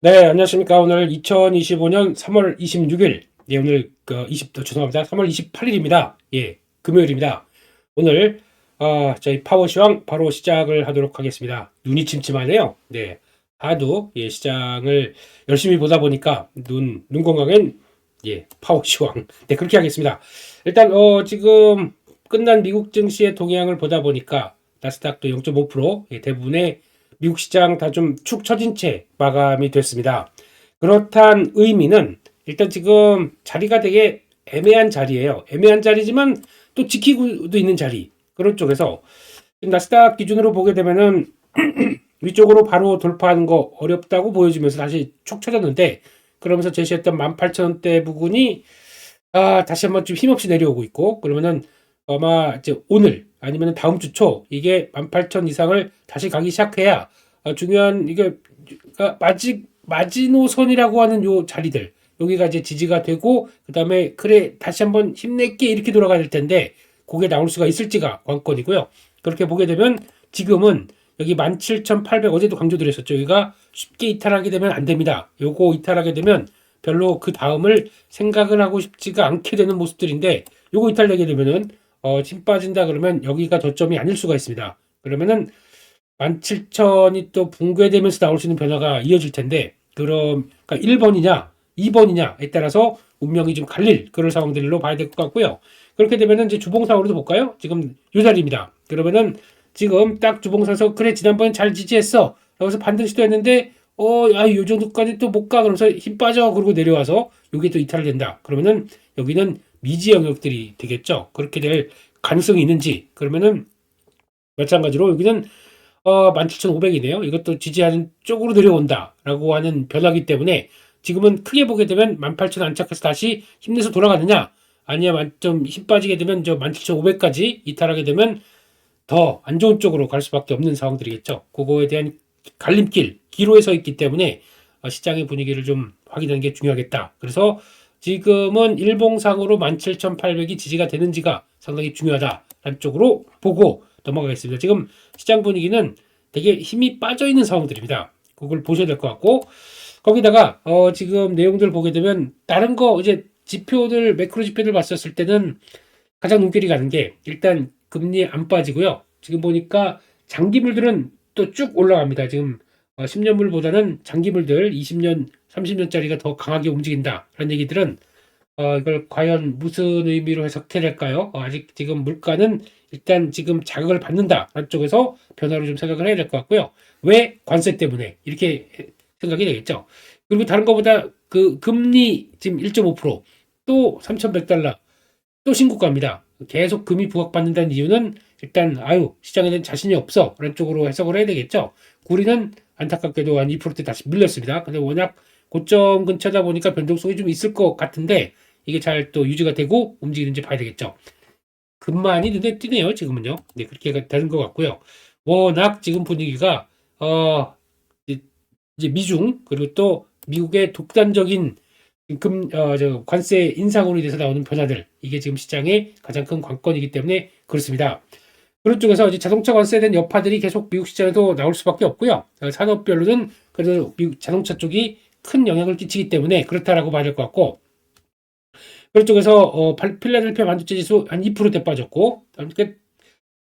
네, 안녕하십니까. 오늘 2025년 3월 26일, 예, 오늘 죄송합니다. 3월 28일입니다. 예, 금요일입니다. 오늘 저희 파워시황 바로 시작을 하도록 하겠습니다. 눈이 침침하네요. 네, 하도 예, 시장을 열심히 보다 보니까 눈 건강엔 예, 파워시황. 네, 그렇게 하겠습니다. 일단 지금 끝난 미국 증시의 동향을 보다 보니까 나스닥도 0.5%, 예, 대부분의 미국 시장 다 좀 축 처진 채 마감이 됐습니다. 그렇단 의미는 일단 지금 자리가 되게 애매한 자리예요. 애매한 자리지만 또 지키고도 있는 자리. 그런 쪽에서 지금 나스닥 기준으로 보게 되면은 위쪽으로 바로 돌파하는 거 어렵다고 보여지면서 다시 축 처졌는데, 그러면서 제시했던 18,000원대 부근이 다시 한번 좀 힘없이 내려오고 있고, 그러면은 아마 이제 오늘 아니면 다음 주 초 이게 18,000 이상을 다시 가기 시작해야 중요한 이게 마지노선이라고 하는 요 자리들, 여기가 이제 지지가 되고, 그 다음에 그래 다시 한번 힘낼게 이렇게 돌아가야 될 텐데 그게 나올 수가 있을지가 관건이고요. 그렇게 보게 되면 지금은 여기 17,800, 어제도 강조드렸었죠. 여기가 쉽게 이탈하게 되면 안 됩니다. 요거 이탈하게 되면 별로 그 다음을 생각을 하고 싶지가 않게 되는 모습들인데, 요거 이탈되게 되면은 힘 빠진다 그러면 여기가 저점이 아닐 수가 있습니다. 그러면은 17,000이 또 붕괴되면서 나올 수 있는 변화가 이어질 텐데, 그럼 그러니까 1번이냐 2번이냐에 따라서 운명이 좀 갈릴 그런 상황들로 봐야 될 것 같고요. 그렇게 되면은 이제 주봉상으로도 볼까요? 지금 요 자리입니다. 그러면은 지금 딱 주봉사에서 그래 지난번에 잘 지지했어, 여기서 반등 시도했는데 요 정도까지 또 못 가, 그러면서 힘 빠져 그러고 내려와서 요게 또 이탈된다 그러면은 여기는 미지 영역들이 되겠죠. 그렇게 될 가능성이 있는지, 그러면은 마찬가지로 여기는 17,500이네요. 이것도 지지하는 쪽으로 내려온다라고 하는 변화기 때문에 지금은 크게 보게 되면 18,000 안착해서 다시 힘내서 돌아가느냐, 아니면 좀 힘 빠지게 되면 저 17,500까지 이탈하게 되면 더 안 좋은 쪽으로 갈 수밖에 없는 상황들이겠죠. 그거에 대한 갈림길, 기로에 서 있기 때문에 시장의 분위기를 좀 확인하는 게 중요하겠다. 그래서 지금은 일봉상으로 17,800이 지지가 되는지가 상당히 중요하다라는 쪽으로 보고 넘어가겠습니다. 지금 시장 분위기는 되게 힘이 빠져 있는 상황들입니다. 그걸 보셔야 될 것 같고, 거기다가 지금 내용들 보게 되면 다른 거 이제 지표들, 매크로 지표들 봤었을 때는 가장 눈길이 가는 게 일단 금리 안 빠지고요. 지금 보니까 장기물들은 또 쭉 올라갑니다. 지금 10년물보다는 장기물들 20년, 30년짜리가 더 강하게 움직인다라는 얘기들은 이걸 과연 무슨 의미로 해석해야 될까요? 아직 지금 물가는 일단 지금 자극을 받는다라는 쪽에서 변화로 좀 생각을 해야 될 것 같고요. 왜? 관세 때문에 이렇게 생각이 되겠죠. 그리고 다른 것보다 그 금리 지금 1.5%또 3,100달러 또 신고가입니다. 계속 금이 부각받는다는 이유는 일단 시장에 대한 자신이 없어 라는 쪽으로 해석을 해야 되겠죠. 구리는 안타깝게도 한 2%대 다시 밀렸습니다. 근데 워낙 고점 근처다 보니까 변동성이 좀 있을 것 같은데 이게 잘 또 유지가 되고 움직이는지 봐야 되겠죠. 금만이 눈에 띄네요. 지금은요. 네, 그렇게 되는 것 같고요. 워낙 지금 분위기가 이제 미중, 그리고 또 미국의 독단적인 관세 인상으로 인해서 나오는 변화들, 이게 지금 시장의 가장 큰 관건이기 때문에 그렇습니다. 그런 쪽에서 이제 자동차 관세에 대한 여파들이 계속 미국 시장에도 나올 수밖에 없고요. 산업별로는 그래도 미국 자동차 쪽이 큰 영향을 끼치기 때문에 그렇다라고 봐야 될 것 같고, 그런 쪽에서 필라델피아 반도체 지수 한 2%대 빠졌고, 그러니까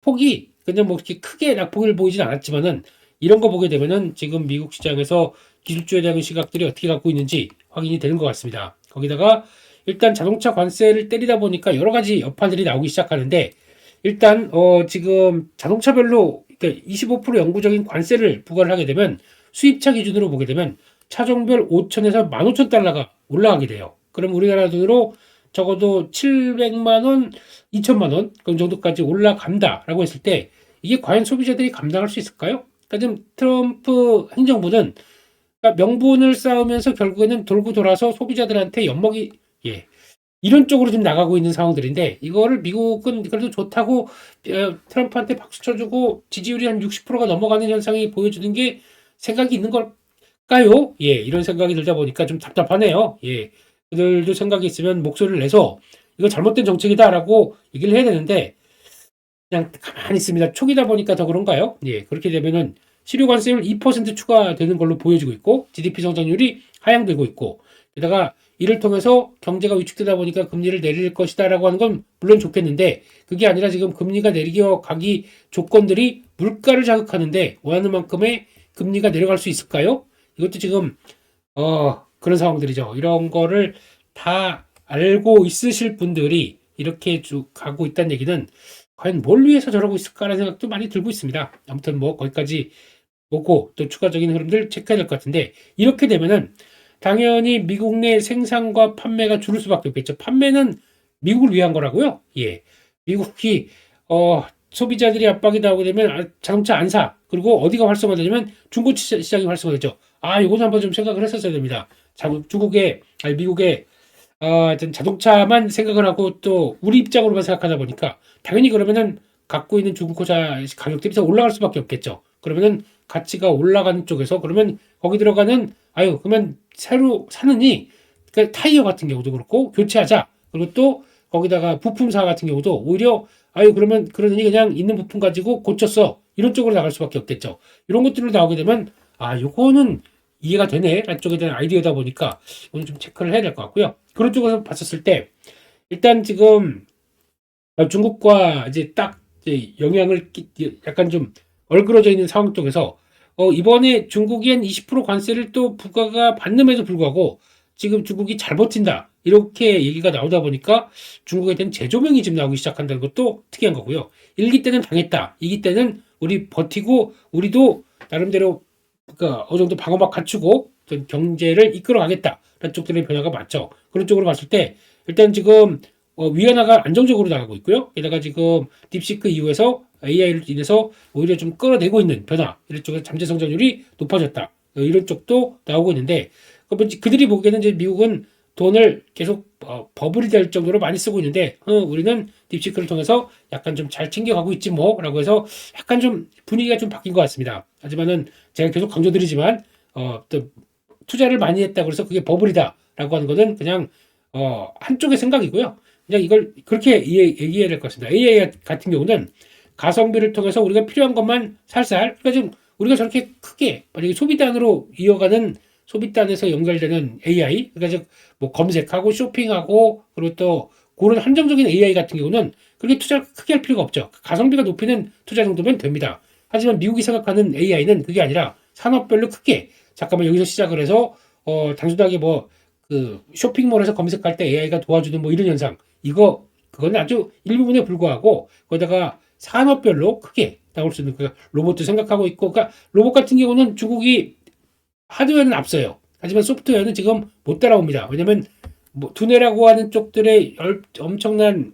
폭이 그냥 뭐 이렇게 크게 낙폭을 보이진 않았지만은 이런 거 보게 되면은 지금 미국 시장에서 기술주에 대한 시각들이 어떻게 갖고 있는지 확인이 되는 것 같습니다. 거기다가 일단 자동차 관세를 때리다 보니까 여러 가지 여파들이 나오기 시작하는데, 일단 지금 자동차별로 그러니까 25% 영구적인 관세를 부과를 하게 되면 수입차 기준으로 보게 되면 차종별 5천에서 15,000달러가 올라가게 돼요. 그럼 우리나라 돈으로 적어도 700만 원, 2천만 원 그 정도까지 올라간다라고 했을 때 이게 과연 소비자들이 감당할 수 있을까요? 그러니까 지금 트럼프 행정부는 그러니까 명분을 쌓으면서 결국에는 돌고 돌아서 소비자들한테 엿먹이, 예, 이런 쪽으로 지금 나가고 있는 상황들인데, 이거를 미국은 그래도 좋다고 트럼프한테 박수 쳐주고 지지율이 한 60%가 넘어가는 현상이 보여주는 게 생각이 있는 걸까요? 예, 이런 생각이 들다 보니까 좀 답답하네요. 예, 그들도 생각이 있으면 목소리를 내서 이거 잘못된 정책이다라고 얘기를 해야 되는데 그냥 가만히 있습니다. 초기다 보니까 더 그런가요? 예, 그렇게 되면은 실효 관세율 2% 추가되는 걸로 보여지고 있고 GDP 성장률이 하향되고 있고 게다가 이를 통해서 경제가 위축되다 보니까 금리를 내릴 것이다라고 하는 건 물론 좋겠는데 그게 아니라 지금 금리가 내리기 조건들이 물가를 자극하는데 원하는 만큼의 금리가 내려갈 수 있을까요? 이것도 지금 그런 상황들이죠. 이런 거를 다 알고 있으실 분들이 이렇게 쭉 가고 있다는 얘기는 과연 뭘 위해서 저러고 있을까라는 생각도 많이 들고 있습니다. 아무튼 뭐 거기까지 보고 또 추가적인 흐름들 체크해야 될 것 같은데 이렇게 되면은 당연히 미국 내 생산과 판매가 줄을 수밖에 없겠죠. 판매는 미국을 위한 거라고요. 예. 미국이 소비자들이 압박이 나오게 되면 자동차 안 사. 그리고 어디가 활성화되냐면 중고 시장이 활성화되죠. 이거는 한번 좀 생각을 했었어야 됩니다. 미국의 자동차만 생각을 하고 또 우리 입장으로만 생각하다 보니까 당연히 그러면은 갖고 있는 중고차 가격들이 더 올라갈 수밖에 없겠죠. 그러면은 가치가 올라가는 쪽에서 그러면 거기 들어가는 그러면 새로 사느니 그러니까 타이어 같은 경우도 그렇고 교체하자. 그리고 또 거기다가 부품사 같은 경우도 오히려 그러니 그냥 있는 부품 가지고 고쳤어. 이런 쪽으로 나갈 수밖에 없겠죠. 이런 것들로 나오게 되면 요거는 이해가 되네. 라는 쪽에 대한 아이디어다 보니까 이건 좀 체크를 해야 될 것 같고요. 그런 쪽에서 봤었을 때 일단 지금 중국과 이제 딱 이제 영향을 약간 좀 얼그러져 있는 상황 쪽에서 이번에 중국이 한 20% 관세를 또 부과가 받는에도 불구하고 지금 중국이 잘 버틴다. 이렇게 얘기가 나오다 보니까 중국에 대한 재조명이 지금 나오기 시작한다는 것도 특이한 거고요. 1기 때는 당했다. 2기 때는 우리 버티고 우리도 나름대로 그러니까 어느 정도 방어막 갖추고 경제를 이끌어가겠다. 라는 쪽들의 변화가 맞죠. 그런 쪽으로 봤을 때 일단 지금 위안화가 안정적으로 나가고 있고요. 게다가 지금 딥시크 이후에서 AI로 인해서 오히려 좀 끌어내고 있는 변화, 이런 쪽에서 잠재 성장률이 높아졌다. 이런 쪽도 나오고 있는데 그들이 보기에는 이제 미국은 돈을 계속 버블이 될 정도로 많이 쓰고 있는데 우리는 딥시크를 통해서 약간 좀 잘 챙겨가고 있지 뭐라고 해서 약간 좀 분위기가 좀 바뀐 것 같습니다. 하지만은 제가 계속 강조드리지만 또 투자를 많이 했다고 해서 그게 버블이다라고 하는 것은 그냥 한쪽의 생각이고요. 그냥 이걸 그렇게 얘기해야 될 것 같습니다. AI 같은 경우는 가성비를 통해서 우리가 필요한 것만 살살, 그러니까 좀 우리가 저렇게 크게 만약에 소비단으로 이어가는 소비단에서 연결되는 AI, 그러니까 즉뭐 검색하고 쇼핑하고 그리고 또 그런 한정적인 AI 같은 경우는 그렇게 투자를 크게 할 필요가 없죠. 가성비가 높이는 투자 정도면 됩니다. 하지만 미국이 생각하는 AI는 그게 아니라 산업별로 크게 잠깐만 여기서 시작을 해서 단순하게 그 쇼핑몰에서 검색할 때 AI가 도와주는 뭐 이런 현상, 그건 아주 일부분에 불과하고 거기다가 산업별로 크게 나올 수 있는 그 로봇도 생각하고 있고, 그러니까 로봇 같은 경우는 중국이 하드웨어는 앞서요. 하지만 소프트웨어는 지금 못 따라옵니다. 왜냐면 뭐 두뇌라고 하는 쪽들의 엄청난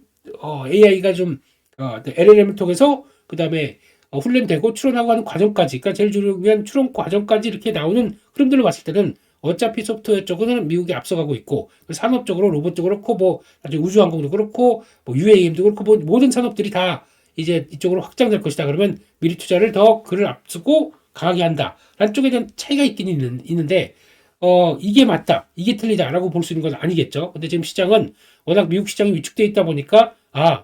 AI가 좀 LLM을 통해서 그 다음에 훈련되고 추론하고 하는 과정까지, 그러니까 제일 중요한 추론 과정까지 이렇게 나오는 흐름들을 봤을 때는 어차피 소프트웨어 쪽은 미국이 앞서가고 있고 산업적으로 로봇도 그렇고 뭐 나중에 우주항공도 그렇고 뭐 UAM도 그렇고 뭐 모든 산업들이 다 이제 이쪽으로 확장될 것이다. 그러면 미리 투자를 더 그를 앞서고 강하게 한다. 라는 쪽에 대한 차이가 있긴 있는데 이게 맞다, 이게 틀리다라고 볼 수 있는 건 아니겠죠. 근데 지금 시장은 워낙 미국 시장이 위축돼 있다 보니까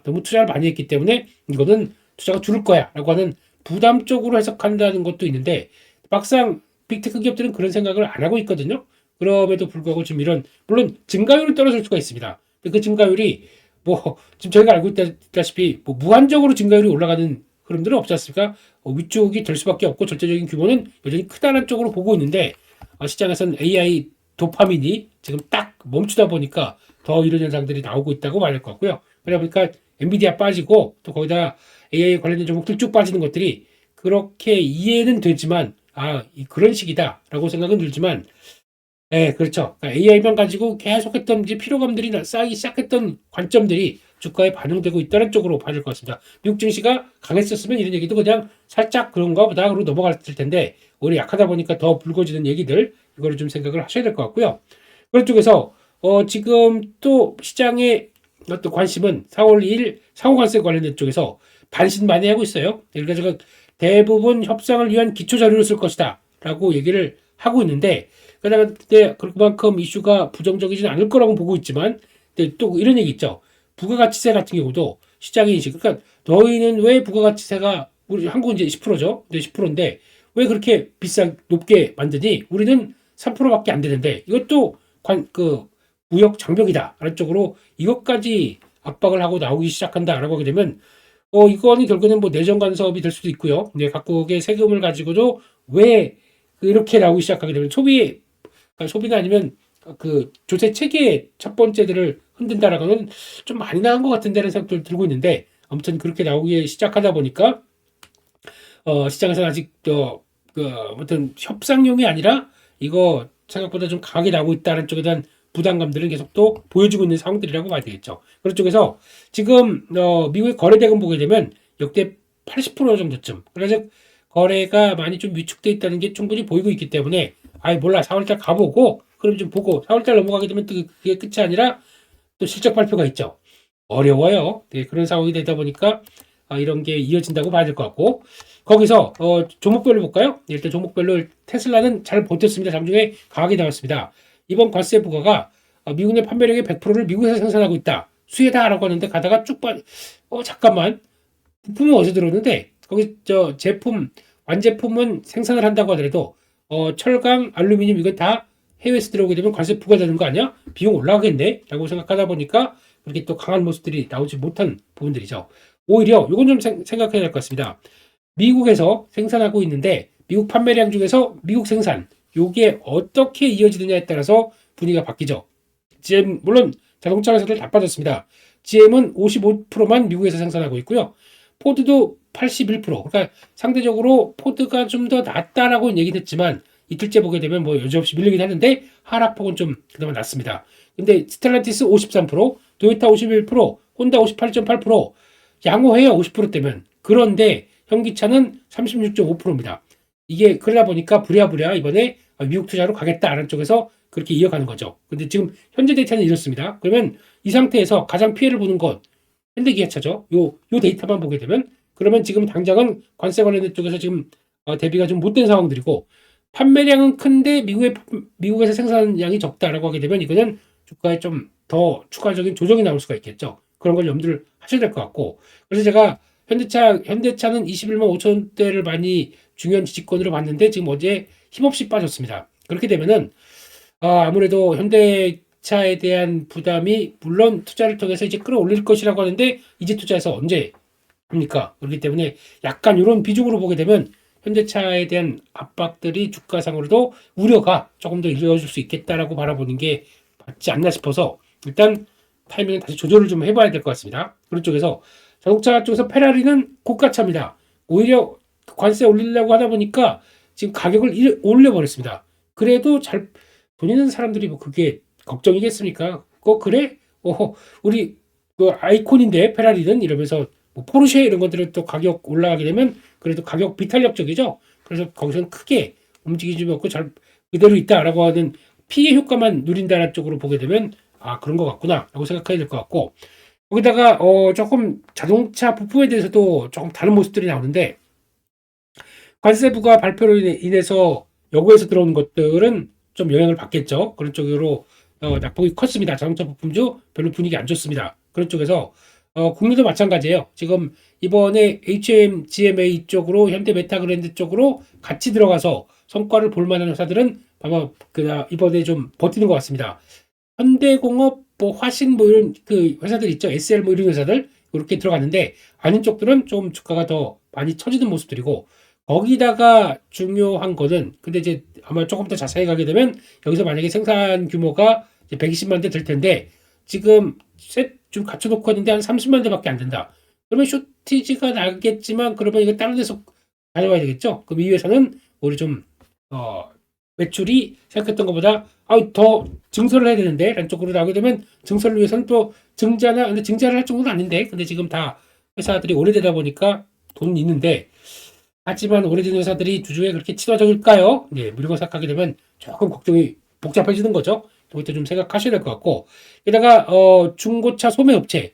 너무 투자를 많이 했기 때문에 이거는 투자가 줄을 거야 라고 하는 부담적으로 해석한다는 것도 있는데 막상 빅테크 기업들은 그런 생각을 안 하고 있거든요. 그럼에도 불구하고 지금 이런 물론 증가율은 떨어질 수가 있습니다. 그 증가율이 뭐 지금 저희가 알고 있다시피 뭐 무한적으로 증가율이 올라가는 흐름들은 없지 않습니까? 위축이 될 수밖에 없고 절대적인 규모는 여전히 크다는 쪽으로 보고 있는데 시장에서는 AI 도파민이 지금 딱 멈추다 보니까 더 이런 현상들이 나오고 있다고 말할 것 같고요. 그러다 보니까 엔비디아 빠지고 또 거기다 AI 관련된 종목들 쭉 빠지는 것들이 그렇게 이해는 되지만 그런 식이다라고 생각은 들지만 그렇죠. 그러니까 AI만 가지고 계속했던 이제 피로감들이 쌓이기 시작했던 관점들이 주가에 반영되고 있다는 쪽으로 봐야 될 것 같습니다. 미국 증시가 강했었으면 이런 얘기도 그냥 살짝 그런가 보다 그러고 넘어갔을 텐데 오히려 약하다 보니까 더 불거지는 얘기들, 이거를 좀 생각을 하셔야 될 것 같고요. 그런 쪽에서 지금 또 시장의 어떤 관심은 4월 2일 상호관세 관련된 쪽에서 반신 많이 하고 있어요. 그러니까 대부분 협상을 위한 기초 자료를 쓸 것이다 라고 얘기를 하고 있는데 그런데 그만큼 이슈가 부정적이지는 않을 거라고 보고 있지만 또 이런 얘기 있죠. 부가가치세 같은 경우도 시장의 인식, 그러니까 너희는 왜 부가가치세가 우리 한국은 이제 10%죠. 근데 10%인데 왜 그렇게 높게 만드니? 우리는 3%밖에 안 되는데 이것도 무역 장벽이다 라는 쪽으로 이것까지 압박을 하고 나오기 시작한다라고 하게 되면 이거는 결국에는 뭐 내정 간섭이 될 수도 있고요. 네, 각국의 세금을 가지고도 왜 이렇게 나오기 시작하게 되면 소비가 아니면 그 조세 체계의 첫 번째들을 흔든다라고는 좀 많이 나온 것 같은데라는 생각도 들고 있는데 아무튼 그렇게 나오기 시작하다 보니까 시장에서는 아직 아무튼 협상용이 아니라 이거 생각보다 좀 강하게 나오고 있다는 쪽에 대한 부담감들은 계속 또 보여주고 있는 상황들이라고 봐야 되겠죠. 그런 쪽에서 지금 미국의 거래 대금 보게 되면 역대 80% 정도쯤, 그래서 거래가 많이 좀 위축돼 있다는 게 충분히 보이고 있기 때문에 몰라 4월달 가보고 그럼 좀 보고 4월달 넘어가게 되면 또 그게 끝이 아니라 또 실적 발표가 있죠. 어려워요. 네, 그런 상황이 되다 보니까 이런 게 이어진다고 봐야 될 것 같고 거기서 종목별로 볼까요? 일단 종목별로 테슬라는 잘 버텼습니다. 장중에 강하게 나왔습니다. 이번 관세 부과가 미국 내 판매량의 100%를 미국에서 생산하고 있다. 수혜다라고 하는데 가다가 쭉 잠깐만 부품은 어디서 들어오는데 거기 완제품은 생산을 한다고 하더라도 철강, 알루미늄 이건 다 해외에서 들어오게 되면 관세 부과되는 거 아니야? 비용 올라가겠네? 라고 생각하다 보니까 그렇게 또 강한 모습들이 나오지 못한 부분들이죠. 오히려 이건 좀 생각해야 될 것 같습니다. 미국에서 생산하고 있는데 미국 판매량 중에서 미국 생산 요게 어떻게 이어지느냐에 따라서 분위기가 바뀌죠. GM 물론 자동차 회사들 다 빠졌습니다. GM은 55%만 미국에서 생산하고 있고요. 포드도 81%. 그러니까 상대적으로 포드가 좀 더 낫다라고 얘기는 했지만 이틀째 보게 되면 뭐 여지없이 밀리긴 하는데 하락폭은 좀 그나마 낮습니다. 근데 스텔란티스 53%, 도요타 51%, 혼다 58.8%, 양호해요 50%대면. 그런데 현기차는 36.5%입니다. 이게 그러다 보니까 부랴부랴 이번에 미국 투자로 가겠다라는 쪽에서 그렇게 이어가는 거죠. 근데 지금 현재 데이터는 이렇습니다. 그러면 이 상태에서 가장 피해를 보는 건 현대기아차죠. 요 데이터만 보게 되면 그러면 지금 당장은 관세 관련된 쪽에서 지금 대비가 좀 못된 상황들이고 판매량은 큰데 미국에서 생산량이 적다라고 하게 되면 이거는 주가에 좀 더 추가적인 조정이 나올 수가 있겠죠. 그런 걸 염두를 하셔야 될 것 같고 그래서 제가 현대차는 21만 5천대를 많이 중요한 지지권으로 봤는데 지금 어제 힘없이 빠졌습니다. 그렇게 되면은 아무래도 현대차에 대한 부담이 물론 투자를 통해서 이제 끌어올릴 것이라고 하는데 이제 투자해서 언제 합니까? 그렇기 때문에 약간 이런 비중으로 보게 되면 현대차에 대한 압박들이 주가상으로도 우려가 조금 더 이루어질 수 있겠다라고 바라보는 게 맞지 않나 싶어서 일단 타이밍을 다시 조절을 좀 해봐야 될 것 같습니다. 그런 쪽에서 자동차 쪽에서 페라리는 고가차입니다. 오히려 관세 올리려고 하다 보니까 지금 가격을 올려버렸습니다. 그래도 돈 있는 사람들이 뭐 그게 걱정이겠습니까? 그래? 우리 그 아이콘인데 페라리는 이러면서 뭐 포르쉐 이런 것들은 또 가격 올라가게 되면 그래도 가격 비탄력적이죠. 그래서 거기서는 크게 움직이지 않고 잘 그대로 있다라고 하는 피해 효과만 누린다는 쪽으로 보게 되면 그런 것 같구나 라고 생각해야 될 것 같고 거기다가 조금 자동차 부품에 대해서도 조금 다른 모습들이 나오는데 관세부가 발표로 인해서 여구에서 들어오는 것들은 좀 영향을 받겠죠. 그런 쪽으로 낙폭이 컸습니다. 자동차 부품주 별로 분위기 안 좋습니다. 그런 쪽에서 국내도 마찬가지예요. 지금 이번에 HM, GMA 쪽으로 현대 메타그랜드 쪽으로 같이 들어가서 성과를 볼 만한 회사들은 아마 이번에 좀 버티는 것 같습니다. 현대공업, 뭐 화신 뭐 이런 그 회사들 있죠. SL 뭐 이런 회사들 이렇게 들어갔는데 아닌 쪽들은 좀 주가가 더 많이 처지는 모습들이고 거기다가 중요한 거는 근데 이제 아마 조금 더 자세히 가게 되면 여기서 만약에 생산 규모가 이제 120만 대 될 텐데 지금 좀 갖춰놓고 있는데 한 30만 대밖에 안 된다. 그러면 쇼티지가 나겠지만 그러면 이거 다른 데서 가져와야 되겠죠. 그럼 이 회사는 우리 좀 매출이 생각했던 것보다 더 증설을 해야 되는데 라는 쪽으로 나오게 되면 증설을 위해서는 또 근데 증자를 할 정도는 아닌데 근데 지금 다 회사들이 오래되다 보니까 돈은 있는데 하지만 오래된 회사들이 주주에 그렇게 친화적일까요? 네, 이런 생각하게 되면 조금 걱정이 복잡해지는 거죠. 이것도 좀 생각하셔야 될 것 같고 게다가 중고차 소매업체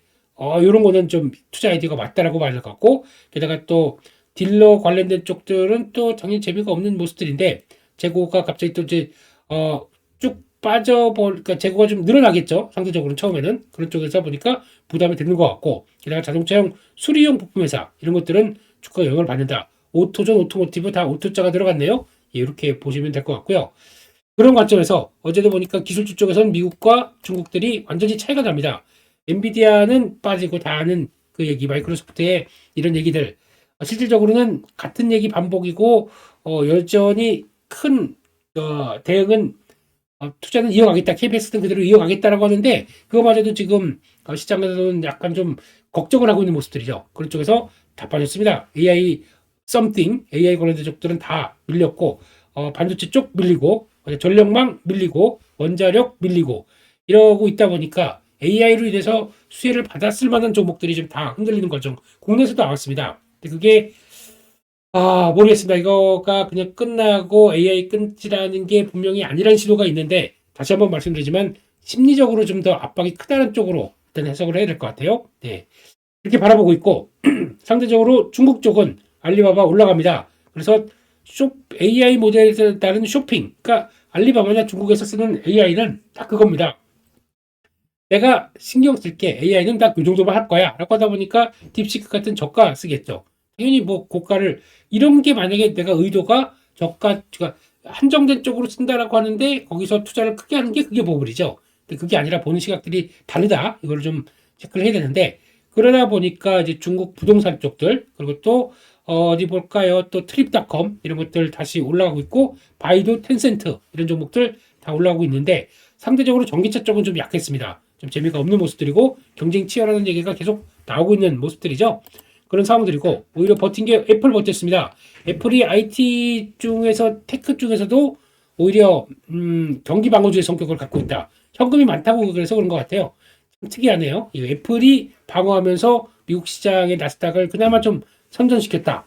이런 거는 좀 투자 아이디어가 맞다라고 봐야 될 것 같고 게다가 또 딜러 관련된 쪽들은 또 당연히 재미가 없는 모습들인데 재고가 갑자기 또 이제 쭉 그러니까 재고가 좀 늘어나겠죠. 상대적으로 처음에는 그런 쪽에서 보니까 부담이 되는 것 같고 게다가 자동차용 수리용 부품 회사 이런 것들은 주가가 영향을 받는다. 오토존, 오토모티브 다 오토자가 들어갔네요. 예, 이렇게 보시면 될 것 같고요. 그런 관점에서 어제도 보니까 기술주 쪽에서는 미국과 중국들이 완전히 차이가 납니다. 엔비디아는 빠지고 다 아는 그 얘기, 마이크로소프트의 이런 얘기들. 실질적으로는 같은 얘기 반복이고, 여전히 큰, 대응은, 투자는 이어가겠다. KBS는 그대로 이어가겠다라고 하는데, 그거마저도 지금 시장에서는 약간 좀 걱정을 하고 있는 모습들이죠. 그런 쪽에서 다 빠졌습니다. AI, something, AI 관련된 쪽들은 다 밀렸고, 반도체 쪽 밀리고, 전력망 밀리고, 원자력 밀리고, 이러고 있다 보니까 AI로 인해서 수혜를 받았을 만한 종목들이 좀 다 흔들리는 과정, 국내에서도 나왔습니다. 근데 그게, 모르겠습니다. 이거가 그냥 끝나고 AI 끊지라는 게 분명히 아니라는 시도가 있는데, 다시 한번 말씀드리지만, 심리적으로 좀 더 압박이 크다는 쪽으로 일단 해석을 해야 될 것 같아요. 네. 이렇게 바라보고 있고, 상대적으로 중국 쪽은 알리바바 올라갑니다. 그래서 AI 모델에 따른 쇼핑, 그러니까 알리바바나 중국에서 쓰는 AI는 딱 그겁니다. 내가 신경 쓸게 AI는 딱 이 정도만 할 거야 라고 하다 보니까 딥시크 같은 저가 쓰겠죠. 당연히 뭐 고가를 이런 게 만약에 내가 의도가 저가 그러니까 한정된 쪽으로 쓴다라고 하는데 거기서 투자를 크게 하는 게 그게 버블이죠. 근데 그게 아니라 보는 시각들이 다르다. 이걸 좀 체크를 해야 되는데 그러다 보니까 이제 중국 부동산 쪽들 그리고 또 어디 볼까요? 또 트립닷컴 이런 것들 다시 올라가고 있고 바이도, 텐센트 이런 종목들 다 올라가고 있는데 상대적으로 전기차 쪽은 좀 약했습니다. 좀 재미가 없는 모습들이고 경쟁 치열하는 얘기가 계속 나오고 있는 모습들이죠. 그런 상황들이고 오히려 버틴 게 애플 버텼습니다. 애플이 IT 중에서 테크 중에서도 오히려 경기 방어주의 성격을 갖고 있다. 현금이 많다고 그래서 그런 것 같아요. 좀 특이하네요. 이 애플이 방어하면서 미국 시장의 나스닥을 그나마 좀 선전시켰다.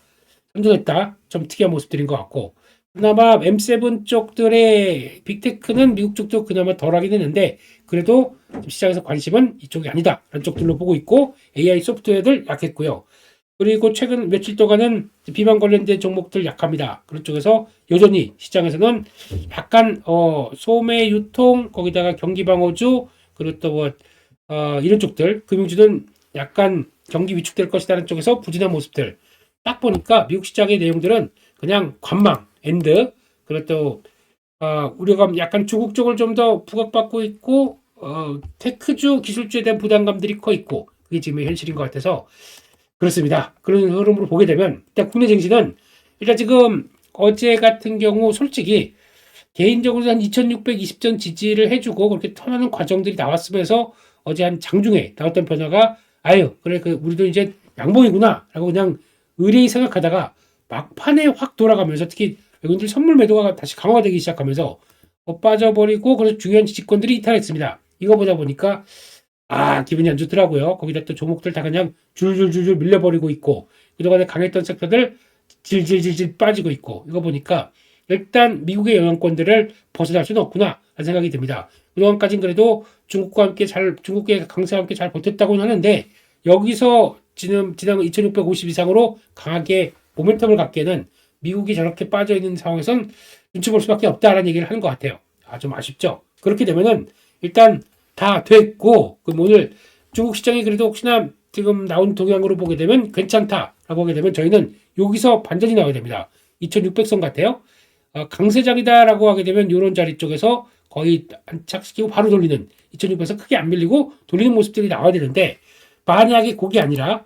선전했다. 좀 특이한 모습들인 것 같고 그나마 M7 쪽들의 빅테크는 미국 쪽도 그나마 덜하긴 했는데 그래도 시장에서 관심은 이쪽이 아니다 라는 쪽들로 보고 있고 AI 소프트웨어들 약했고요. 그리고 최근 며칠 동안은 비만 관련된 종목들 약합니다. 그런 쪽에서 여전히 시장에서는 약간 소매 유통 거기다가 경기 방어주 그리고 또 뭐 이런 쪽들 금융주는 약간 경기 위축될 것이라는 쪽에서 부진한 모습들 딱 보니까 미국 시장의 내용들은 그냥 관망 엔드 그리고 또 우려감 약간 중국 쪽을 좀 더 부각받고 있고 테크주 기술주에 대한 부담감들이 커 있고 그게 지금의 현실인 것 같아서 그렇습니다. 그런 흐름으로 보게 되면 일단 국내 증시는 일단 지금 어제 같은 경우 솔직히 개인적으로 한 2620전 지지를 해주고 그렇게 턴하는 과정들이 나왔으면서 어제 한 장중에 나왔던 변화가 아유 그래 그 우리도 이제 양봉이구나 라고 그냥 의뢰이 생각하다가 막판에 확 돌아가면서 특히 외국인들 선물 매도가 다시 강화되기 시작하면서 빠져버리고 그래서 중요한 지지권들이 이탈했습니다. 이거 보다 보니까 기분이 안 좋더라고요. 거기다 또 종목들 다 그냥 줄줄줄줄 밀려버리고 있고 그동안에 강했던 섹터들 질질질질 빠지고 있고 이거 보니까 일단 미국의 영향권들을 벗어날 수는 없구나 라는 생각이 듭니다. 그동안까지는 그래도 중국의 강세와 함께 잘 버텼다고는 하는데 여기서 지난 2650 이상으로 강하게 모멘텀을 갖기에는 미국이 저렇게 빠져있는 상황에선 눈치 볼 수밖에 없다라는 얘기를 하는 것 같아요. 좀 아쉽죠. 그렇게 되면은 일단 다 됐고 그럼 오늘 중국 시장이 그래도 혹시나 지금 나온 동향으로 보게 되면 괜찮다라고 보게 되면 저희는 여기서 반전이 나와야 됩니다. 2600선 같아요. 강세장이다라고 하게 되면 이런 자리 쪽에서 거의 안착시키고 바로 돌리는 2600에서 크게 안 밀리고 돌리는 모습들이 나와야 되는데 만약에 그게 아니라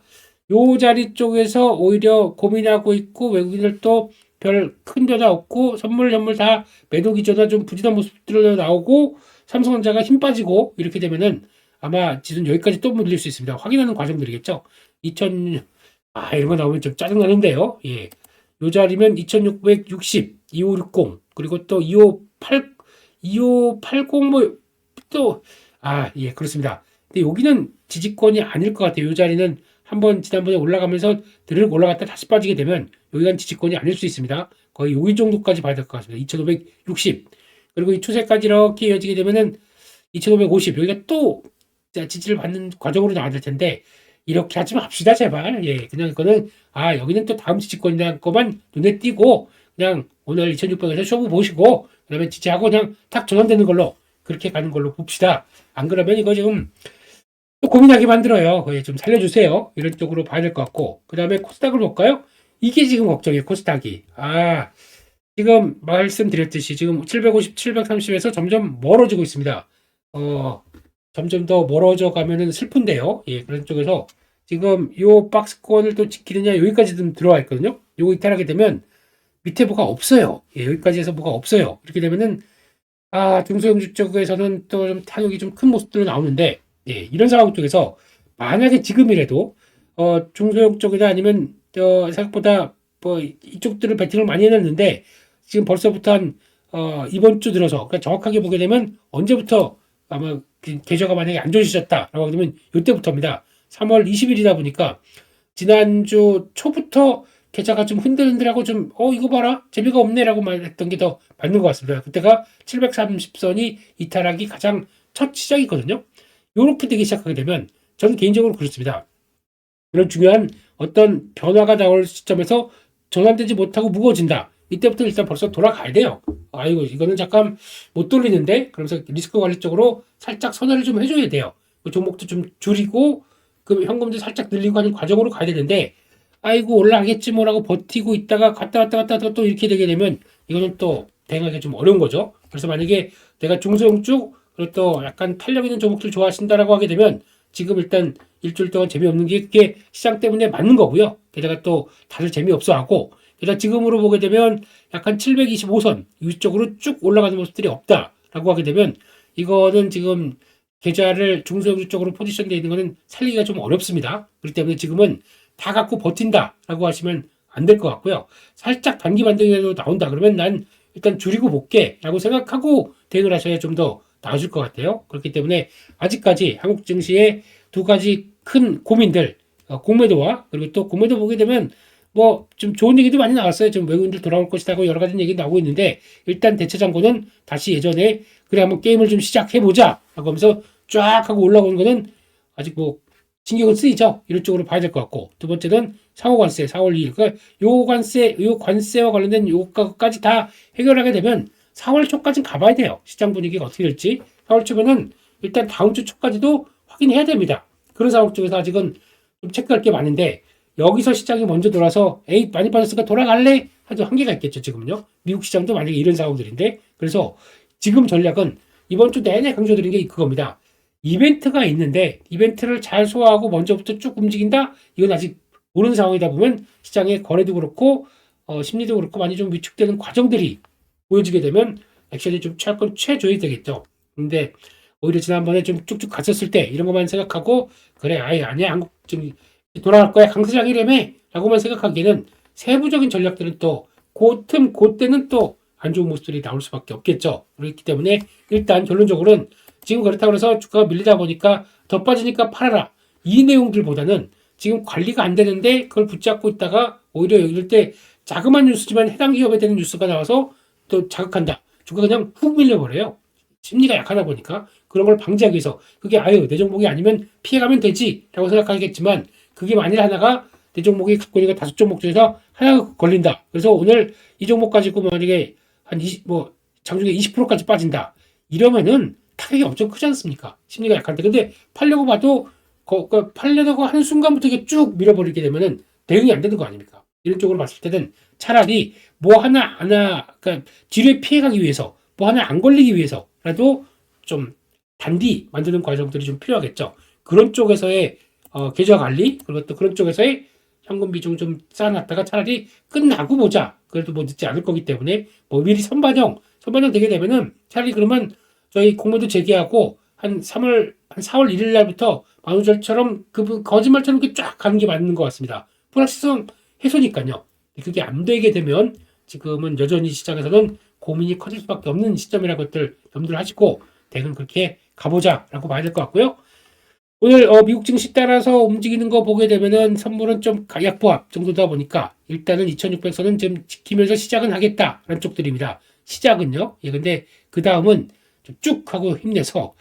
요 자리 쪽에서 오히려 고민하고 있고 외국인들도 별 큰 변화 없고 선물 현물 다 매도 기조나 좀 부진한 모습들로 나오고 삼성전자가 힘 빠지고 이렇게 되면은 아마 지수는 여기까지 또 밀릴 수 있습니다. 확인하는 과정들이겠죠. 2000 이런 거 나오면 좀 짜증나는데요. 예. 요 자리면 2660, 2560 그리고 또 2580 뭐 또 예, 그렇습니다. 근데 여기는 지지권이 아닐 것 같아요. 요 자리는 한번 지난번에 올라가면서 드르륵 올라갔다 다시 빠지게 되면 여기가 지지권이 아닐 수 있습니다. 거의 여기 정도까지 봐야 될 것 같습니다. 2560 그리고 이 추세까지 이렇게 이어지게 되면은 2550 여기가 또 지지를 받는 과정으로 나와야 될 텐데 이렇게 하지 맙시다 제발. 예, 그냥 이거는 여기는 또 다음 지지권이라는 것만 눈에 띄고 그냥 오늘 2600에서 쇼부 보시고 그다음에 지지하고 그냥 탁 전환되는 걸로 그렇게 가는 걸로 봅시다. 안 그러면 이거 지금 또 고민하게 만들어요. 좀 살려주세요. 이런 쪽으로 봐야 될 것 같고 그 다음에 코스닥을 볼까요? 이게 지금 걱정이에요. 코스닥이. 지금 말씀드렸듯이 지금 750, 730에서 점점 멀어지고 있습니다. 점점 더 멀어져 가면은 슬픈데요. 예, 그런 쪽에서 지금 요 박스권을 또 지키느냐 여기까지 좀 들어와 있거든요. 요거 이탈하게 되면 밑에 뭐가 없어요. 예, 여기까지 해서 뭐가 없어요. 이렇게 되면은 중소형주 쪽에서는 또 좀 타격이 좀 큰 모습들로 나오는데, 예, 이런 상황 쪽에서 만약에 지금이라도 중소형 쪽이나 아니면 생각보다 뭐 이쪽들을 베팅을 많이 해놨는데 지금 벌써부터 이번 주 들어서, 그러니까 정확하게 보게 되면 언제부터 아마 계좌가 만약에 안 좋으셨다라고 하게 되면 이때부터입니다. 3월 20일이다 보니까 지난주 초부터 계좌가 좀 흔들흔들하고 좀 이거 봐라 재미가 없네라고 말했던 게 더 맞는 것 같습니다. 그때가 730선이 이탈하기 가장 첫 시작이거든요. 이렇게 되기 시작하게 되면 저는 개인적으로 그렇습니다. 이런 중요한 어떤 변화가 나올 시점에서 전환되지 못하고 무거워진다. 이때부터 일단 벌써 돌아가야 돼요. 아이고 이거는 잠깐 못 돌리는데, 그러면서 리스크 관리적으로 살짝 선회를 좀 해줘야 돼요. 그 종목도 좀 줄이고 그 현금도 살짝 늘리고 하는 과정으로 가야 되는데, 아이고 올라가겠지 뭐라고 버티고 있다가 갔다 또 이렇게 되게 되면 이거는 또 대응하기 좀 어려운 거죠. 그래서 만약에 내가 중소형 쪽 그리고 또 약간 탄력 있는 종목들 좋아하신다라고 하게 되면 지금 일단 일주일 동안 재미없는 게 그게 시장 때문에 맞는 거고요. 게다가 또 다들 재미없어 하고, 게다가 지금으로 보게 되면 약간 725선 위쪽으로 쭉 올라가는 모습들이 없다라고 하게 되면 이거는 지금 계좌를 중소형주 쪽으로 포지션되어 있는 거는 살리기가 좀 어렵습니다. 그렇기 때문에 지금은 다 갖고 버틴다라고 하시면 안 될 것 같고요. 살짝 단기 반등이라도 나온다 그러면 난 일단 줄이고 볼게라고 생각하고 대응을 하셔야 좀 더 나아질 것 같아요. 그렇기 때문에 아직까지 한국 증시의 두 가지 큰 고민들, 공매도와 그리고 또 공매도 보게 되면 뭐 좀 좋은 얘기도 많이 나왔어요. 좀 외국인들 돌아올 것이라고 여러 가지 얘기 나오고 있는데, 일단 대체 장고는 다시 예전에 그래 한번 게임을 좀 시작해 보자 하고 하면서 쫙 하고 올라오는 거는 아직 뭐 신경을 쓰이죠. 이런 쪽으로 봐야 될 것 같고, 두 번째는 상호관세 4월 2일. 그러니까 요 관세와 관련된 요까지 다 해결하게 되면 4월 초까지는 가봐야 돼요. 시장 분위기가 어떻게 될지. 4월 초면은 일단 다음 주 초까지도 확인해야 됩니다. 그런 상황 쪽에서 아직은 좀 체크할 게 많은데, 여기서 시장이 먼저 돌아서 에이 많이 빠졌으니까 돌아갈래? 하도 한계가 있겠죠. 지금은요. 미국 시장도 만약에 이런 상황들인데, 그래서 지금 전략은 이번 주 내내 강조드린 게 그겁니다. 이벤트가 있는데 이벤트를 잘 소화하고 먼저부터 쭉 움직인다? 이건 아직 모르는 상황이다 보면 시장의 거래도 그렇고 심리도 그렇고 많이 좀 위축되는 과정들이 보여지게 되면 액션이 좀 취할 건 취해줘야 되겠죠. 근데 오히려 지난번에 좀 쭉쭉 갔었을 때 이런 것만 생각하고 그래 아예 아니야 한국 좀 돌아갈 거야 강세장이라며 라고만 생각하기에는 세부적인 전략들은 또 그때는 또 안 좋은 모습들이 나올 수밖에 없겠죠. 그렇기 때문에 일단 결론적으로는 지금 그렇다고 해서 주가가 밀리다 보니까 더 빠지니까 팔아라. 이 내용들보다는 지금 관리가 안 되는데 그걸 붙잡고 있다가 오히려 이럴 때 자그마한 뉴스지만 해당 기업에 대한 뉴스가 나와서 또 자극한다. 주가가 그냥 훅 밀려버려요. 심리가 약하다 보니까 그런 걸 방지하기 위해서 그게 내 종목이 아니면 피해가면 되지 라고 생각하겠지만, 그게 만일 하나가 내 종목이 갖고 있는 5종목 중에서 하나가 걸린다. 그래서 오늘 이 종목 가지고 만약에 한 20, 장중에 20%까지 빠진다. 이러면은 타격이 엄청 크지 않습니까? 심리가 약한데. 근데 팔려고 봐도, 팔려고 하는 순간부터 이게 쭉 밀어버리게 되면은 대응이 안 되는 거 아닙니까? 이런 쪽으로 봤을 때는 차라리 뭐 그러니까 뒤에 피해가기 위해서, 뭐 하나 안 걸리기 위해서라도 좀 단디 만드는 과정들이 좀 필요하겠죠. 그런 쪽에서의 계좌 관리, 그리고 또 그런 쪽에서의 현금 비중 좀 쌓아놨다가 차라리 끝나고 보자. 그래도 뭐 늦지 않을 거기 때문에 뭐 미리 선반영 되게 되면은 차라리 그러면 저희 공모도 재개하고 한 4월 1일 날부터 만우절처럼 거짓말처럼 이렇게 쫙 가는 게 맞는 것 같습니다. 불확실성 해소니까요. 그게 안 되게 되면 지금은 여전히 시장에서는 고민이 커질 수밖에 없는 시점이라는 것들 염두를 하시고 대금 그렇게 가보자라고 봐야 될 것 같고요. 오늘 미국 증시 따라서 움직이는 거 보게 되면은 선물은 좀 약보합 정도다 보니까 일단은 2600선은 좀 지키면서 시작은 하겠다라는 쪽들입니다. 시작은요. 예, 근데 그 다음은 쭉 하고 힘내서,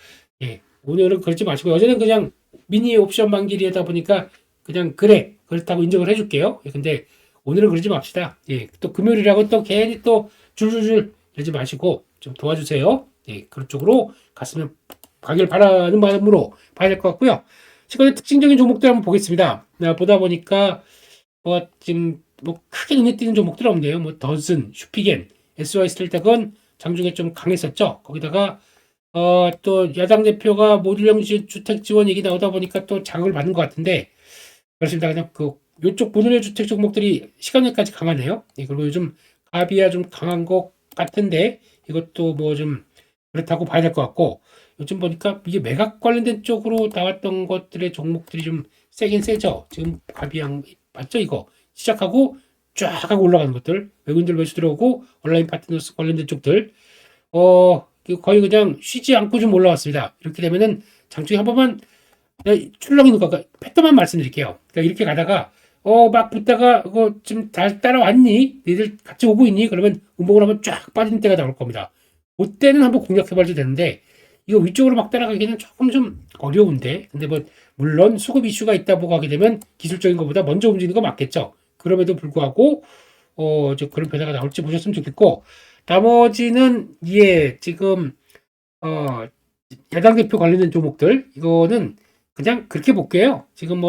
예, 오늘은 그러지 마시고 어제는 그냥 미니 옵션 만기리다 보니까 그냥 그래 그렇다고 인정을 해줄게요. 예, 근데 오늘은 그러지 맙시다. 예, 또 금요일이라고 또 괜히 또 줄줄줄 이러지 마시고 좀 도와주세요. 예, 그런 쪽으로 갔으면 가길 바라는 마음으로 봐야 될 것 같고요. 최근에 특징적인 종목들 한번 보겠습니다. 보다 보니까 지금 뭐 크게 눈에 띄는 종목들 없네요. 뭐 더슨, 슈피겐, SY스텔텍은 장중에 좀 강했었죠. 거기다가 또 야당 대표가 모듈형 주택 지원 얘기 나오다 보니까 또 자극을 받는 것 같은데 그렇습니다. 그냥 요쪽 모듈형 주택 종목들이 시간에까지 강하네요. 예, 그리고 요즘 가비야 좀 강한 것 같은데 이것도 뭐 좀 그렇다고 봐야 될 것 같고 요즘 보니까 이게 매각 관련된 쪽으로 나왔던 것들의 종목들이 좀 세긴 세죠. 지금 가비양 맞죠 이거 시작하고 쫙 하고 올라가는 것들 외국인들 매수 들어오고 온라인 파트너스 관련된 쪽들 거의 그냥 쉬지 않고 좀 올라왔습니다. 이렇게 되면은 장중에 한 번만 출렁이 누가 패턴만 말씀드릴게요. 그러니까 이렇게 가다가 막 붙다가 좀 따라왔니? 니들 같이 오고 있니? 그러면 음봉을 한번 쫙 빠지는 때가 나올 겁니다. 그때는 한번 공략해봐도 되는데 이거 위쪽으로 막 따라가기는 조금 좀 어려운데 근데 뭐 물론 수급 이슈가 있다고 하게 되면 기술적인 것보다 먼저 움직이는 거 맞겠죠. 그럼에도 불구하고 그런 변화가 나올지 보셨으면 좋겠고 나머지는 지금 야당 대표 관련된 종목들 이거는 그냥 그렇게 볼게요. 지금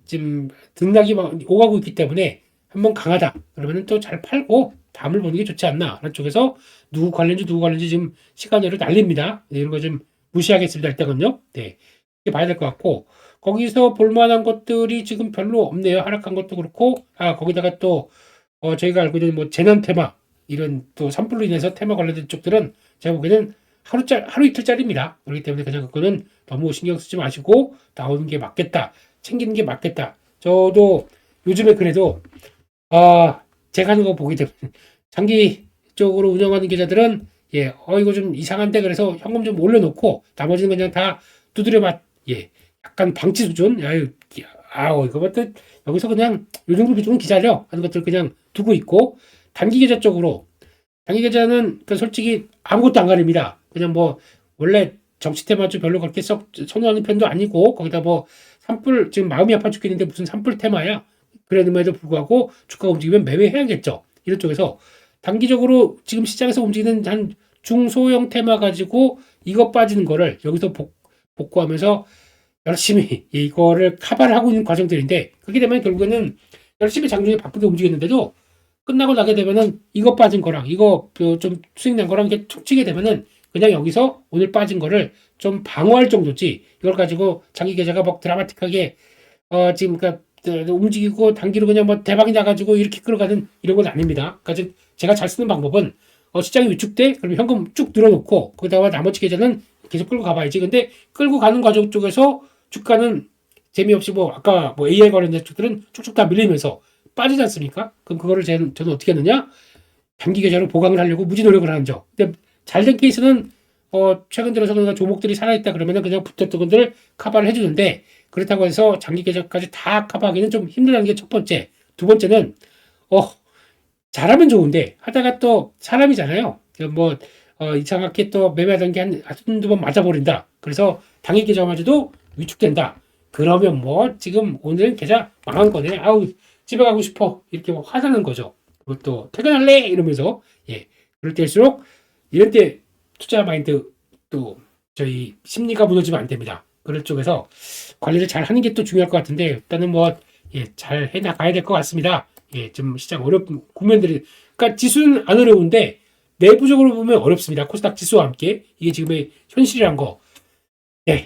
지금 등락이 막 오가고 있기 때문에 한번 강하다 그러면은 또 잘 팔고 다음을 보는 게 좋지 않나 하는 쪽에서 누구 관련지 지금 시간으로 날립니다. 네, 이런 거 좀 무시하겠습니다. 일단은요. 네. 이렇게 봐야 될 것 같고 거기서 볼만한 것들이 지금 별로 없네요. 하락한 것도 그렇고 거기다가 또 저희가 알고 있는 뭐 재난 테마 이런 또 산불로 인해서 테마 관련된 쪽들은 제가 보기에는 하루 이틀짜리입니다. 그렇기 때문에 그냥 그거는 너무 신경 쓰지 마시고 나오는 게 맞겠다. 챙기는 게 맞겠다. 저도 요즘에 그래도 제가 하는 거 보게 되면 장기적으로 운영하는 계좌들은 이거 좀 이상한데 그래서 현금 좀 올려놓고 나머지는 그냥 다 두드려 맞 약간 방치 수준 이거 뭐든 여기서 그냥 요 정도 비중은 기다려 하는 것들 그냥 두고 있고 단기 계좌 쪽으로 단기 계좌는 솔직히 아무것도 안 가립니다. 그냥 뭐 원래 정치 테마주 별로 그렇게 썩 선호하는 편도 아니고 거기다 뭐 산불 지금 마음이 아파 죽겠는데 무슨 산불 테마야. 그래도 불구하고 주가가 움직이면 매매해야겠죠. 이런 쪽에서 단기적으로 지금 시장에서 움직이는 한 중소형 테마 가지고 이거 빠지는 거를 여기서 복구하면서 열심히 이거를 커버를 하고 있는 과정들인데 그렇게 되면 결국에는 열심히 장중에 바쁘게 움직였는데도 끝나고 나게 되면은 이거 빠진 거랑 이거 좀 수익 난 거랑 이렇게 툭 치게 되면은 그냥 여기서 오늘 빠진 거를 좀 방어할 정도지 이걸 가지고 장기 계좌가 막 드라마틱하게 지금 그러니까 움직이고 단기로 그냥 뭐 대박이 나가지고 이렇게 끌어가는 이런 건 아닙니다. 그러니까 제가 잘 쓰는 방법은 시장이 위축돼 그러면 현금 쭉 늘어놓고 거기다가 나머지 계좌는 계속 끌고 가봐야지. 근데 끌고 가는 과정 쪽에서 주가는 재미없이 아까 AI 관련된 쪽들은 쭉쭉 다 밀리면서 빠지지 않습니까? 그럼 그거를 저는 어떻게 하느냐? 단기 계좌로 보강을 하려고 무지 노력을 하는 죠. 근데 잘된 케이스는 최근 들어서 종목들이 살아있다 그러면은 그냥 붙었던 것들을 커버를 해주는데 그렇다고 해서 장기 계좌까지 다 커버하기는 좀 힘들다는 게 첫 번째. 두 번째는 잘하면 좋은데 하다가 또 사람이잖아요. 이상하게 또 매매하던 게 한두 번 맞아버린다. 그래서 당일 계좌마저도 위축된다. 그러면 지금 오늘은 계좌 망한 거네. 아우 집에 가고 싶어. 이렇게 화나는 거죠. 그것도 퇴근할래 이러면서 그럴 때일수록 이런 때 투자 마인드 또 저희 심리가 무너지면 안 됩니다. 그럴 쪽에서 관리를 잘 하는 게 또 중요할 것 같은데 일단은 잘 해나가야 될 것 같습니다. 좀 시장 국면들이 그러니까 지수는 안 어려운데 내부적으로 보면 어렵습니다. 코스닥 지수와 함께 이게 지금의 현실이란 거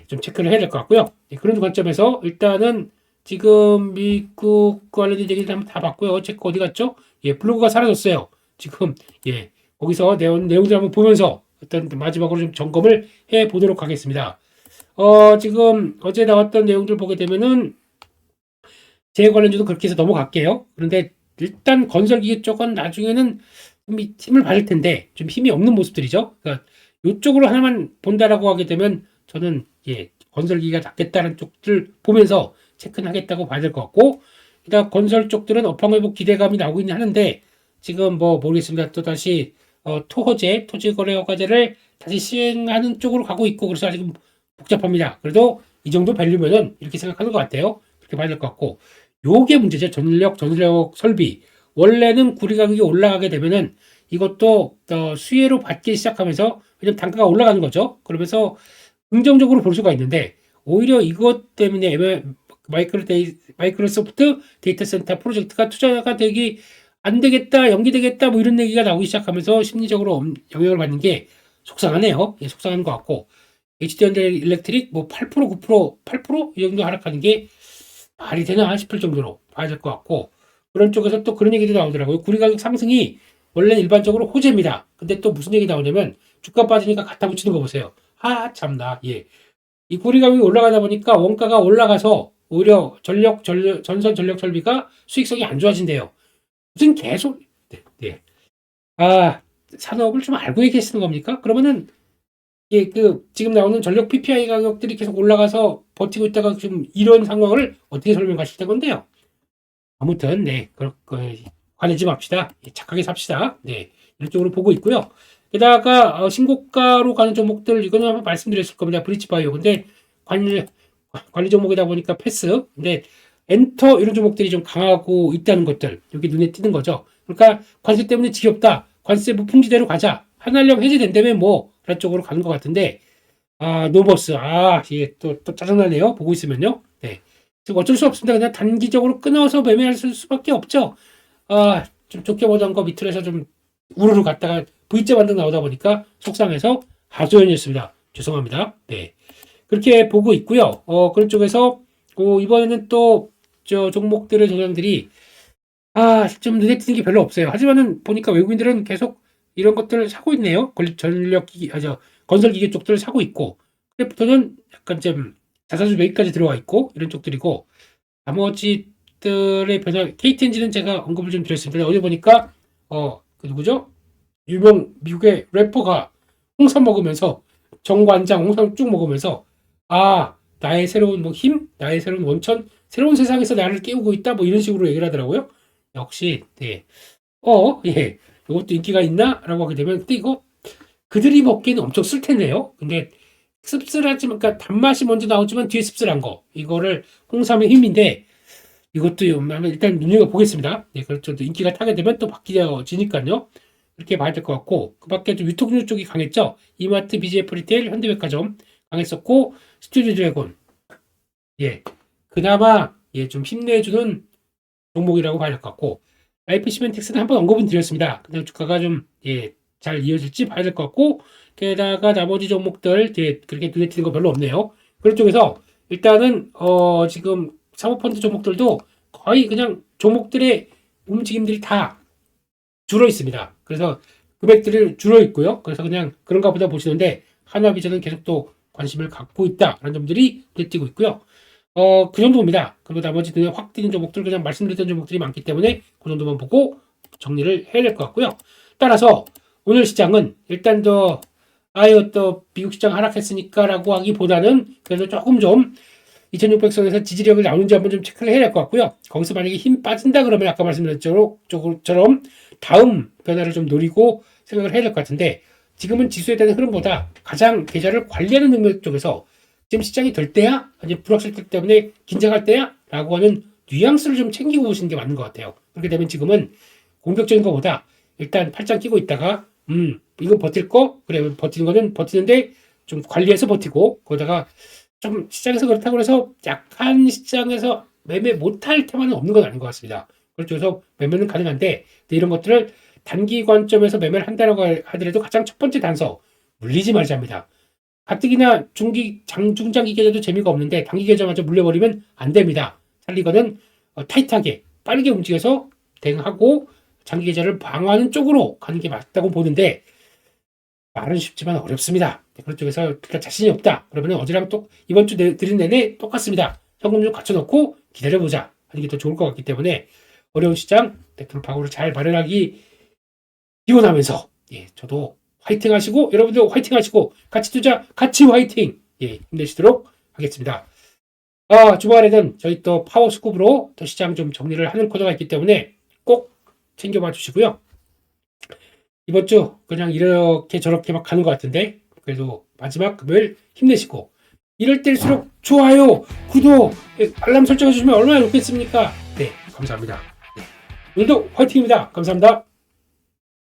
좀 체크를 해야 될 것 같고요. 그런 관점에서 일단은 지금 미국 관련된 얘기들 한번 다 봤고요. 체크 어디 갔죠? 블로그가 사라졌어요. 지금 거기서 내용들 한번 보면서 일단 마지막으로 좀 점검을 해 보도록 하겠습니다. 지금 어제 나왔던 내용들 보게 되면은 제 관련주도 그렇게 해서 넘어갈게요. 그런데 일단 건설기계 쪽은 나중에는 힘을 받을 텐데 좀 힘이 없는 모습들이죠. 그러니까 이쪽으로 하나만 본다라고 하게 되면 저는 건설기가 낫겠다는 쪽들 보면서 체크는 하겠다고 봐야 될 것 같고 일단 건설 쪽들은 업황 회복 기대감이 나오고 있긴 하는데 지금 모르겠습니다. 또 다시 토지거래허가제를 다시 시행하는 쪽으로 가고 있고 그래서 아직 복잡합니다. 그래도 이 정도 밸류면은 이렇게 생각하는 것 같아요. 그렇게 봐야 될 것 같고 요게 문제죠. 전력 설비 원래는 구리 가격이 올라가게 되면은 이것도 수혜로 받기 시작하면서 왜냐면 단가가 올라가는 거죠. 그러면서 긍정적으로 볼 수가 있는데 오히려 이것 때문에 마이크로소프트 데이터 센터 프로젝트가 투자가 되기 안 되겠다, 연기되겠다, 뭐 이런 얘기가 나오기 시작하면서 심리적으로 영향을 받는 게 속상하네요. 예, 속상한 것 같고, HD 현대일렉트릭 뭐 8%, 9%, 8%이 정도 하락하는 게 말이 되나 싶을 정도로 봐야 될 것 같고, 그런 쪽에서 또 그런 얘기도 나오더라고요. 구리 가격 상승이 원래는 일반적으로 호재입니다. 근데 또 무슨 얘기 나오냐면 주가 빠지니까 갖다 붙이는 거 보세요. 아, 참나. 예. 이 구리 가격이 올라가다 보니까 원가가 올라가서 오히려 전선 전력 설비가 수익성이 안 좋아진대요. 무슨 개소, 네, 네. 아, 산업을 좀 알고 얘기하시는 겁니까? 그러면은, 예, 지금 나오는 전력 PPI 가격들이 계속 올라가서 버티고 있다가 지금 이런 상황을 어떻게 설명하실 건데요? 아무튼, 네, 화내지 맙시다. 예, 착하게 삽시다. 네, 이런 쪽으로 보고 있고요. 게다가, 신고가로 가는 종목들, 이거는 한번 말씀드렸을 겁니다. 브리치바이오. 근데, 관리 종목이다 보니까 패스. 근데, 엔터, 이런 종목들이 좀 강하고 있다는 것들, 여기 눈에 띄는 거죠. 그러니까, 관세 때문에 지겹다. 관세 무풍지대로 가자. 한한령 해제된다면 뭐, 그런 쪽으로 가는 것 같은데, 노버스. 예, 또 짜증나네요. 보고 있으면요. 네. 지금 어쩔 수 없습니다. 그냥 단기적으로 끊어서 매매할 수밖에 없죠. 좀 좋게 보던 거 밑으로 해서 좀 우르르 갔다가 V자 반등 나오다 보니까 속상해서 하소연이었습니다. 죄송합니다. 네. 그렇게 보고 있고요. 그런 쪽에서 이번에는 또 종목들의 동향들이 좀 눈에 띄는 게 별로 없어요. 하지만은 보니까 외국인들은 계속 이런 것들을 사고 있네요. 전력기기, 건설기계 쪽들을 사고 있고, 크래프톤은 약간 좀 자사주 매입까지 들어와 있고, 이런 쪽들이고, 나머지들의 변화, KTNG는 제가 언급을 좀 드렸습니다. 어제 보니까, 누구죠? 유명 미국의 래퍼가 홍삼 먹으면서, 정관장 홍삼 쭉 먹으면서, 나의 새로운 뭐 힘, 나의 새로운 원천, 새로운 세상에서 나를 깨우고 있다, 뭐 이런 식으로 얘기를 하더라고요. 역시, 네. 예. 이것도 인기가 있나? 라고 하게 되면, 근데 이거 그들이 먹기에는 엄청 쓸 텐데요. 근데 씁쓸하지만, 그러니까 단맛이 먼저 나오지만 뒤에 씁쓸한 거. 이거를 홍삼의 힘인데, 이것도 일단 눈여겨보겠습니다. 네, 그렇죠. 또 인기가 타게 되면 또 바뀌어지니까요. 이렇게 봐야 될 것 같고, 그 밖에 좀 유통주 쪽이 강했죠. 이마트, BGF 리테일, 현대백화점 강했었고, 스튜디오 드래곤. 예. 그나마, 예, 좀 힘내주는 종목이라고 봐야 될 것 같고, 라이프 시멘틱스는 한번 언급은 드렸습니다. 근데 주가가 좀, 예, 잘 이어질지 봐야 될 것 같고, 게다가 나머지 종목들, 예, 그렇게 눈에 띄는 거 별로 없네요. 그런 쪽에서, 일단은, 지금 사모펀드 종목들도 거의 그냥 종목들의 움직임들이 다 줄어 있습니다. 그래서 금액들이 줄어 있고요. 그래서 그냥 그런가 보다 보시는데, 하나비전은 계속 또 관심을 갖고 있다라는 점들이 눈에 띄고 있고요. 그 정도입니다. 그리고 나머지 눈에 확 띄는 종목들, 그냥 말씀드렸던 종목들이 많기 때문에 그 정도만 보고 정리를 해야 될 것 같고요. 따라서 오늘 시장은 일단 또 미국 시장 하락했으니까 라고 하기보다는 그래도 조금 좀 2600선에서 지지력을 나오는지 한번 좀 체크를 해야 될 것 같고요. 거기서 만약에 힘 빠진다 그러면 아까 말씀드렸처럼 다음 변화를 좀 노리고 생각을 해야 될 것 같은데, 지금은 지수에 대한 흐름보다 가장 계좌를 관리하는 능력 쪽에서 지금 시장이 될 때야? 아니면 불확실성 때문에 긴장할 때야? 라고 하는 뉘앙스를 좀 챙기고 보시는 게 맞는 것 같아요. 그렇게 되면 지금은 공격적인 것보다 일단 팔짱 끼고 있다가 이거 버틸 거? 그래, 버티는 거는 버티는데 좀 관리해서 버티고, 거기다가 좀 시장에서 그렇다고 해서 약한 시장에서 매매 못할 테마는 없는 건 아닌 것 같습니다. 그래서 매매는 가능한데, 이런 것들을 단기 관점에서 매매를 한다고 하더라도 가장 첫 번째 단서, 물리지 말자입니다. 가뜩이나 중장기 계좌도 재미가 없는데 단기 계좌마저 물려버리면 안 됩니다. 살리거는 타이트하게 빠르게 움직여서 대응하고 장기 계좌를 방어하는 쪽으로 가는 게 맞다고 보는데, 말은 쉽지만 어렵습니다. 그런 쪽에서 그러니까 자신이 없다. 그러면 어제랑 또 이번 주 드린 내내 똑같습니다. 현금 좀 갖춰놓고 기다려보자 하는 게 더 좋을 것 같기 때문에, 어려운 시장 그런 방어를 잘 마련하기 기원하면서, 예, 저도 화이팅 하시고, 여러분도 화이팅 하시고, 같이 투자, 같이 화이팅! 예, 힘내시도록 하겠습니다. 주말에는 저희 또 파워스쿱으로 더 시장 좀 정리를 하는 코너가 있기 때문에 꼭 챙겨봐 주시고요. 이번 주 그냥 이렇게 저렇게 막 가는 것 같은데, 그래도 마지막 금요일 힘내시고, 이럴 때일수록 좋아요, 구독, 알람 설정해 주시면 얼마나 좋겠습니까? 네, 감사합니다. 네. 오늘도 화이팅입니다. 감사합니다.